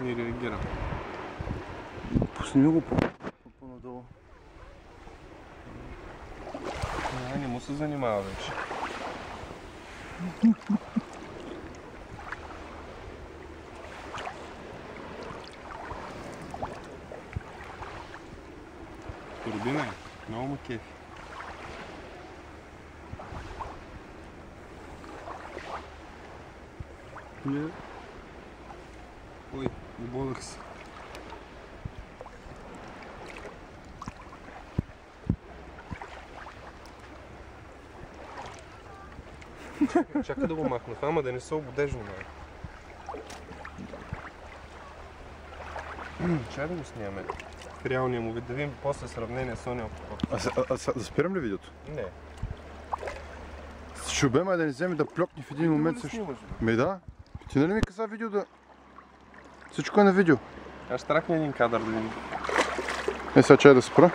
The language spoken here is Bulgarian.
Не реагира. Пусни го по-надолу. Не му се занимава вече. Турбина е. Много ме кефи. Не. Ой, ободах се. Чакай да го махна, ама да не се ободежно, чай да го снимаме. В реалния му вид, да видим после сравнение с ония покупка. Да спирам ли видеото? Не. Ще обема да не вземе да плёкне в един момент също. Да. Ти нали ми каза видео да... Всичко е на видео. Аз ще тракна един кадър да видим. Сега чай да спра.